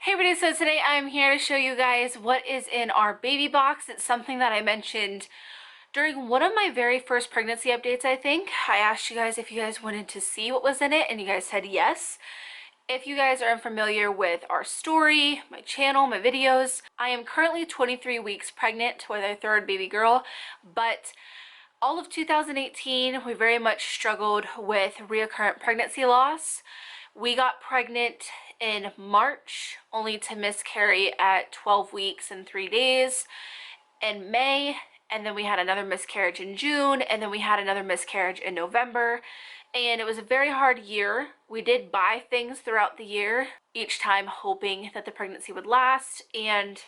Hey everybody, so today I'm here to show you guys what is in our baby box. It's something that I mentioned during one of my very first pregnancy updates, I think. I asked you guys if you guys wanted to see what was in it, and you guys said yes. If you guys are unfamiliar with our story, my channel, my videos, I am currently 23 weeks pregnant with our third baby girl, but all of 2018, we very much struggled with recurrent pregnancy loss. We got pregnant in March, only to miscarry at 12 weeks and 3 days in May, and then we had another miscarriage in June, and then we had another miscarriage in November. And it was a very hard year. We did buy things throughout the year, each time hoping that the pregnancy would last, and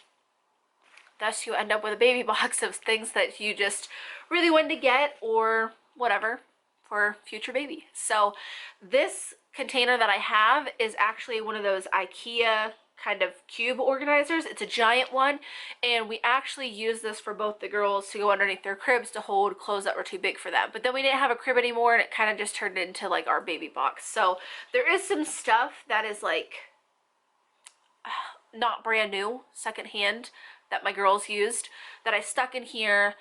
thus you end up with a baby box of things that you just really wanted to get or whatever for future baby. So this container that I have is actually one of those IKEA kind of cube organizers. It's a giant one, and we actually use this for both the girls to go underneath their cribs to hold clothes that were too big for them. But then we didn't have a crib anymore, and it kind of just turned into like our baby box. So there is some stuff that is like not brand new, secondhand, that my girls used that I stuck in here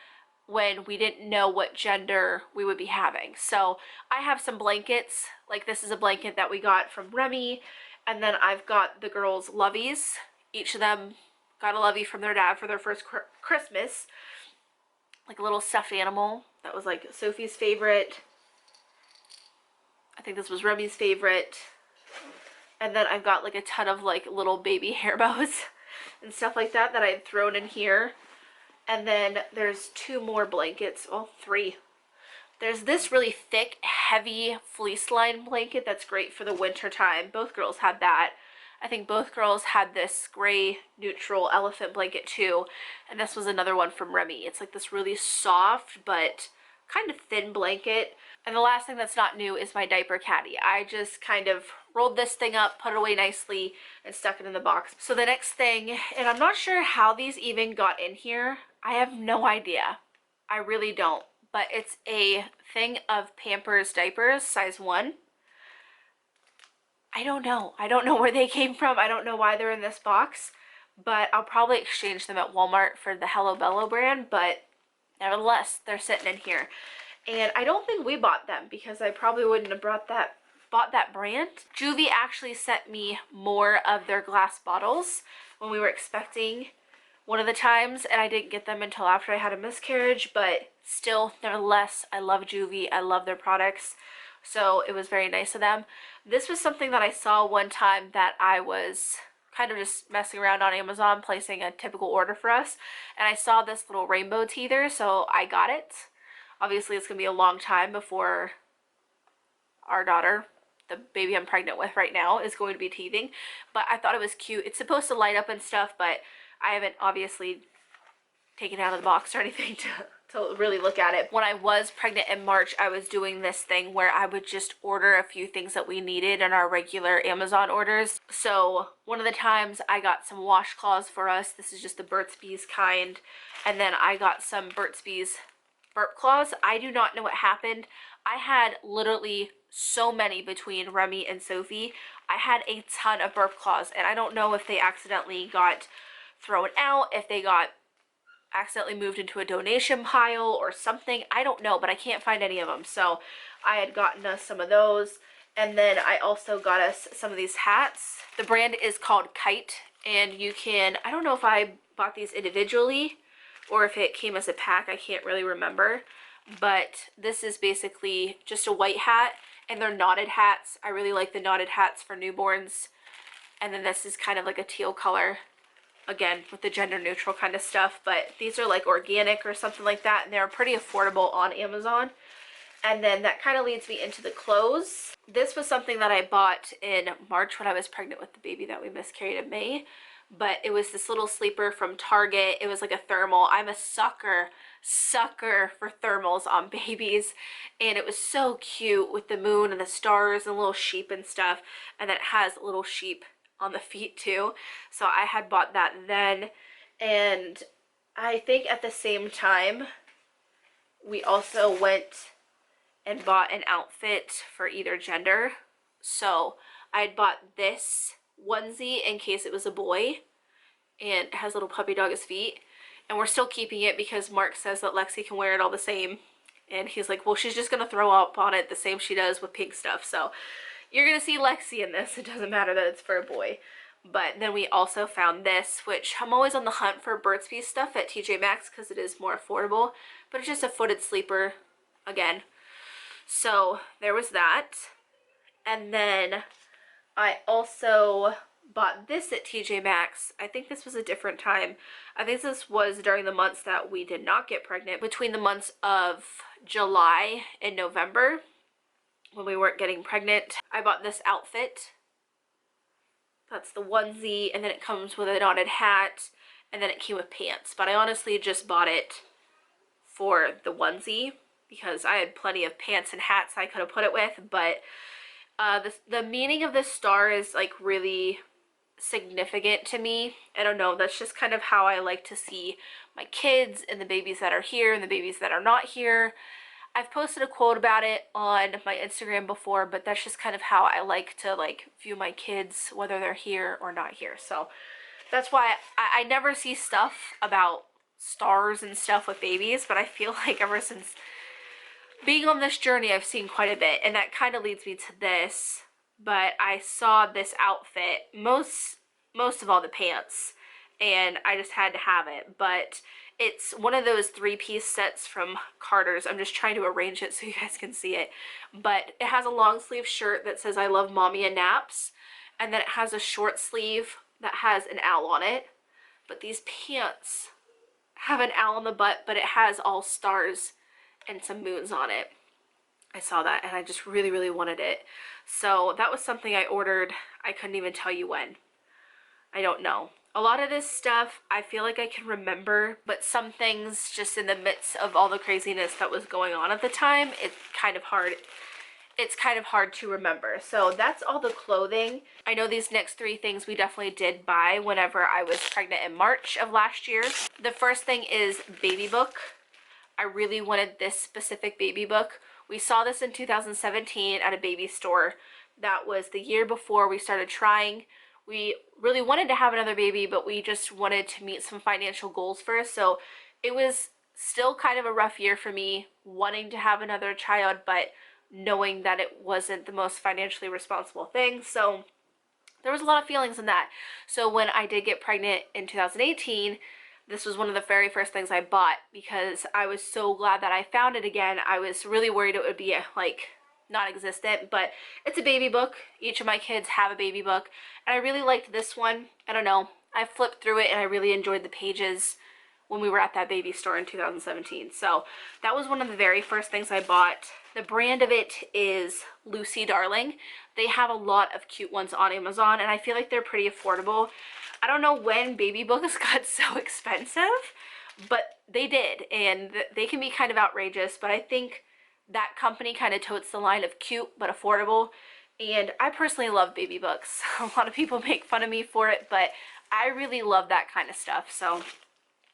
when we didn't know what gender we would be having. So I have some blankets, like this is a blanket that we got from Remy, and then I've got the girls' loveys. Each of them got a lovey from their dad for their first Christmas, like a little stuffed animal that was like Sophie's favorite. I think this was Remy's favorite. And then I've got like a ton of like little baby hair bows and stuff like that that I had thrown in here. And then there's two more blankets, well, three. There's this really thick, heavy fleece lined blanket that's great for the winter time. Both girls had that. I think both girls had this gray neutral elephant blanket too. And this was another one from Remy. It's like this really soft but kind of thin blanket. And the last thing that's not new is my diaper caddy. I just kind of rolled this thing up, put it away nicely, and stuck it in the box. So the next thing, and I'm not sure how these even got in here. I have no idea. I really don't. But it's a thing of Pampers diapers, size 1. I don't know. I don't know where they came from. I don't know why they're in this box. But I'll probably exchange them at Walmart for the Hello Bello brand. But nevertheless, they're sitting in here. And I don't think we bought them because I probably wouldn't have bought that brand. Juvie actually sent me more of their glass bottles when we were expecting one of the times, and I didn't get them until after I had a miscarriage, but still, nevertheless, I love Juvie. I love their products, so it was very nice of them. This was something that I saw one time that I was kind of just messing around on Amazon, placing a typical order for us, and I saw this little rainbow teether, so I got it. Obviously, it's going to be a long time before our daughter, the baby I'm pregnant with right now, is going to be teething, but I thought it was cute. It's supposed to light up and stuff, but I haven't obviously taken it out of the box or anything to really look at it. When I was pregnant in March, I was doing this thing where I would just order a few things that we needed in our regular Amazon orders. So one of the times I got some washcloths for us. This is just the Burt's Bees kind. And then I got some Burt's Bees burp cloths. I do not know what happened. I had literally so many between Remy and Sophie. I had a ton of burp cloths, and I don't know if they accidentally got thrown out, if they got accidentally moved into a donation pile or something. I don't know, but I can't find any of them. So I had gotten us some of those, and then I also got us some of these hats. The brand is called Kyte, and you can, I don't know if I bought these individually or if it came as a pack, I can't really remember, but this is basically just a white hat, and they're knotted hats. I really like the knotted hats for newborns. And then this is kind of like a teal color, again with the gender neutral kind of stuff, but these are like organic or something like that, and they're pretty affordable on Amazon. And then that kind of leads me into the clothes. This was something that I bought in March when I was pregnant with the baby that we miscarried in May, but it was this little sleeper from Target. It was like a thermal. I'm a sucker for thermals on babies, and it was so cute with the moon and the stars and little sheep and stuff, and then it has little sheep on the feet too. So I had bought that then, and I think at the same time we also went and bought an outfit for either gender. So I had bought this onesie in case it was a boy, and it has little puppy dog's feet. And we're still keeping it because Mark says that Lexi can wear it all the same. And he's like, well, she's just going to throw up on it the same she does with pink stuff. So you're going to see Lexi in this. It doesn't matter that it's for a boy. But then we also found this, which I'm always on the hunt for Burt's Bees stuff at TJ Maxx because it is more affordable. But it's just a footed sleeper again. So there was that. And then I also bought this at TJ Maxx. I think this was a different time. I think this was during the months that we did not get pregnant, between the months of July and November when we weren't getting pregnant. I bought this outfit. That's the onesie, and then it comes with a knotted hat, and then it came with pants. But I honestly just bought it for the onesie because I had plenty of pants and hats I could have put it with. But the meaning of this star is like really significant to me. I don't know, that's just kind of how I like to see my kids and the babies that are here and the babies that are not here. I've posted a quote about it on my Instagram before, but that's just kind of how I like to view my kids, whether they're here or not here. So that's why I never see stuff about stars and stuff with babies, but I feel like ever since being on this journey, I've seen quite a bit, and that kind of leads me to this. But I saw this outfit, most of all the pants, and I just had to have it. But it's one of those 3-piece sets from Carter's. I'm just trying to arrange it so you guys can see it. But it has a long sleeve shirt that says I love mommy and naps, and then it has a short sleeve that has an owl on it. But these pants have an owl on the butt, but it has all stars and some moons on it. I saw that and I just really, really wanted it. So that was something I ordered. I couldn't even tell you when. I don't know. A lot of this stuff I feel like I can remember, but some things just in the midst of all the craziness that was going on at the time, it's kind of hard to remember. So that's all the clothing. I know these next 3 things we definitely did buy whenever I was pregnant in March of last year. The first thing is baby book. I really wanted this specific baby book. We saw this in 2017 at a baby store. That was the year before we started trying. We really wanted to have another baby, but we just wanted to meet some financial goals first. So it was still kind of a rough year for me wanting to have another child, but knowing that it wasn't the most financially responsible thing. So there was a lot of feelings in that. So when I did get pregnant in 2018, this was one of the very first things I bought because I was so glad that I found it again. I was really worried it would be non-existent, but it's a baby book. Each of my kids have a baby book, and I really liked this one. I don't know, I flipped through it and I really enjoyed the pages when we were at that baby store in 2017. So that was one of the very first things I bought. The brand of it is Lucy Darling. They have a lot of cute ones on Amazon, and I feel like they're pretty affordable. I don't know when baby books got so expensive, but they did, and they can be kind of outrageous, but I think that company kind of totes the line of cute but affordable, and I personally love baby books. A lot of people make fun of me for it, but I really love that kind of stuff, so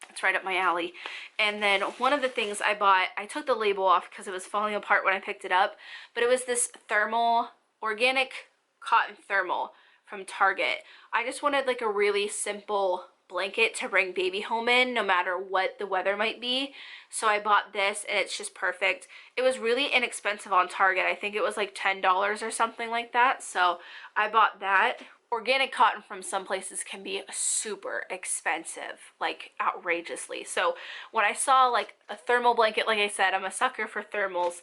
it's right up my alley. And then one of the things I bought, I took the label off because it was falling apart when I picked it up, but it was this thermal, organic cotton thermal from Target. I just wanted like a really simple blanket to bring baby home in no matter what the weather might be. So I bought this, and it's just perfect. It was really inexpensive on Target. I think it was like $10 or something like that. So I bought that. Organic cotton from some places can be super expensive, like outrageously. So when I saw like a thermal blanket, like I said, I'm a sucker for thermals.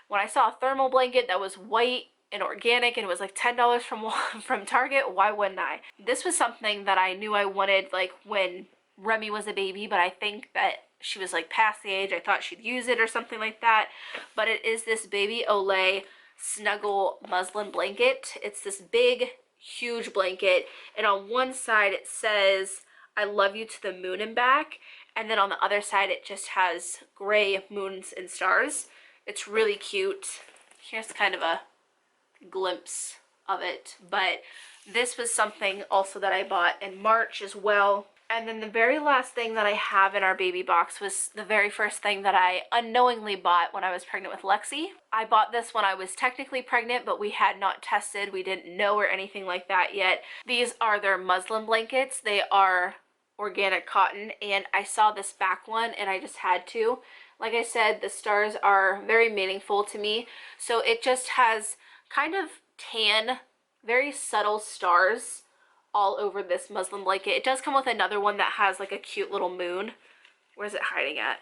When I saw a thermal blanket that was white and organic and it was like $10 from Target, why wouldn't I? This was something that I knew I wanted like when Remy was a baby, but I think that she was like past the age I thought she'd use it or something like that. But it is this Baby Olay Snuggle muslin blanket. It's this big, huge blanket, and on one side it says I love you to the moon and back, and then on the other side it just has gray moons and stars. It's really cute. Here's kind of a glimpse of it, but this was something also that I bought in March as well. And then the very last thing that I have in our baby box was the very first thing that I unknowingly bought when I was pregnant with Lexi. I bought this when I was technically pregnant, but we had not tested. We didn't know or anything like that yet. These are their muslin blankets. They are organic cotton, and I saw this back one and I just had to. Like I said, the stars are very meaningful to me. So it just has kind of tan, very subtle stars all over this muslin blanket. It does come with another one that has like a cute little moon. Where's it hiding at?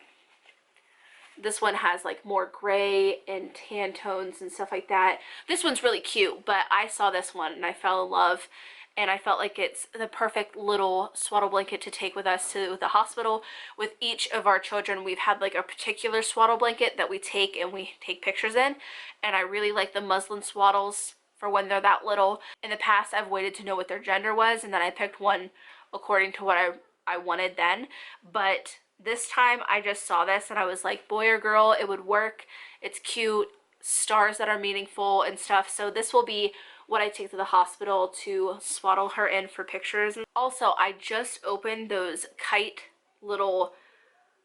This one has like more gray and tan tones and stuff like that. This one's really cute, but I saw this one and I fell in love, and I felt like it's the perfect little swaddle blanket to take with us to the hospital. With each of our children, we've had like a particular swaddle blanket that we take and we take pictures in, and I really like the muslin swaddles for when they're that little. In the past, I've waited to know what their gender was, and then I picked one according to what I wanted then. But this time I just saw this and I was like, boy or girl, it would work. It's cute, stars that are meaningful and stuff. So this will be what I take to the hospital to swaddle her in for pictures. Also, I just opened those Kyte little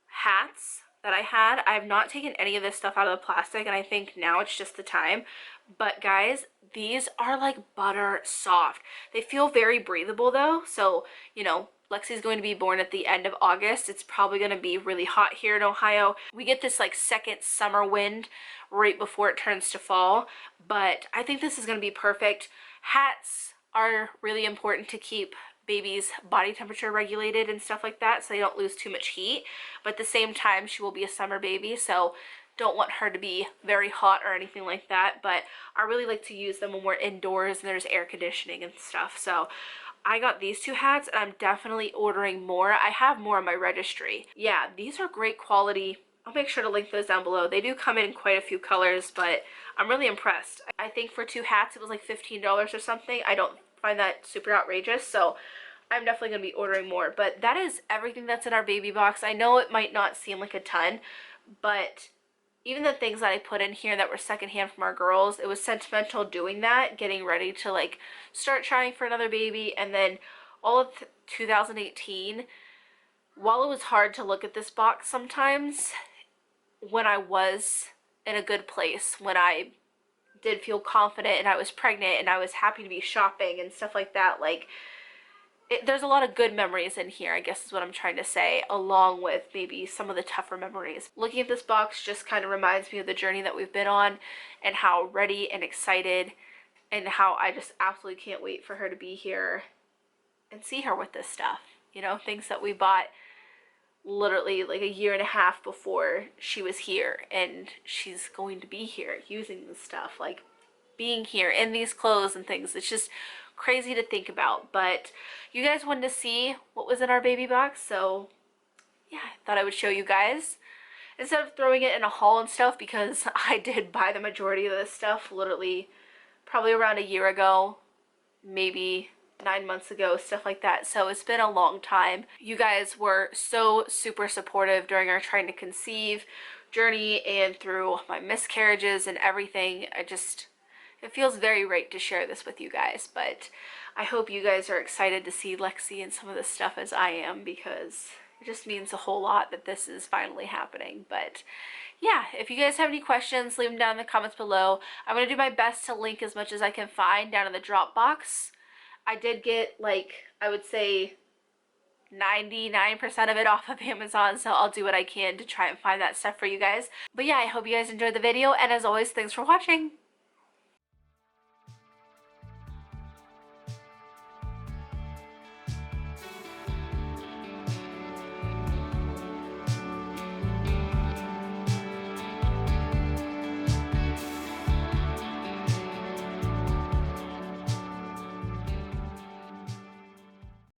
hats that I had. I have not taken any of this stuff out of the plastic, and I think now it's just the time. But guys, these are like butter soft. They feel very breathable though. So, you know, Lexi's going to be born at the end of August. It's probably going to be really hot here in Ohio. We get this like second summer wind right before it turns to fall, but I think this is going to be perfect. Hats are really important to keep baby's body temperature regulated and stuff like that, so they don't lose too much heat. But at the same time, she will be a summer baby, so don't want her to be very hot or anything like that. But I really like to use them when we're indoors and there's air conditioning and stuff. So I got these two hats, and I'm definitely ordering more. I have more on my registry. Yeah, these are great quality. I'll make sure to link those down below. They do come in quite a few colors, but I'm really impressed. I think for two hats it was like $15 or something. I don't find that super outrageous, so I'm definitely going to be ordering more. But that is everything that's in our baby box. I know it might not seem like a ton, but even the things that I put in here that were secondhand from our girls, it was sentimental doing that, getting ready to like start trying for another baby. And then all of 2018, while it was hard to look at this box sometimes, when I was in a good place, when I did feel confident and I was pregnant and I was happy to be shopping and stuff like that, like there's a lot of good memories in here, I guess is what I'm trying to say, along with maybe some of the tougher memories. Looking at this box just kind of reminds me of the journey that we've been on and how ready and excited, and how I just absolutely can't wait for her to be here and see her with this stuff. You know, things that we bought literally like a year and a half before she was here, and she's going to be here using this stuff, like being here in these clothes and things. It's just crazy to think about. But you guys wanted to see what was in our baby box, so yeah, I thought I would show you guys instead of throwing it in a haul and stuff, because I did buy the majority of this stuff literally probably around a year ago, maybe 9 months ago, stuff like that. So it's been a long time. You guys were so super supportive during our trying to conceive journey and through my miscarriages and everything. It feels very right to share this with you guys, but I hope you guys are excited to see Lexi and some of this stuff as I am, because it just means a whole lot that this is finally happening. But yeah, if you guys have any questions, leave them down in the comments below. I'm going to do my best to link as much as I can find down in the Dropbox. I did get, like, I would say 99% of it off of Amazon, so I'll do what I can to try and find that stuff for you guys. But yeah, I hope you guys enjoyed the video, and as always, thanks for watching.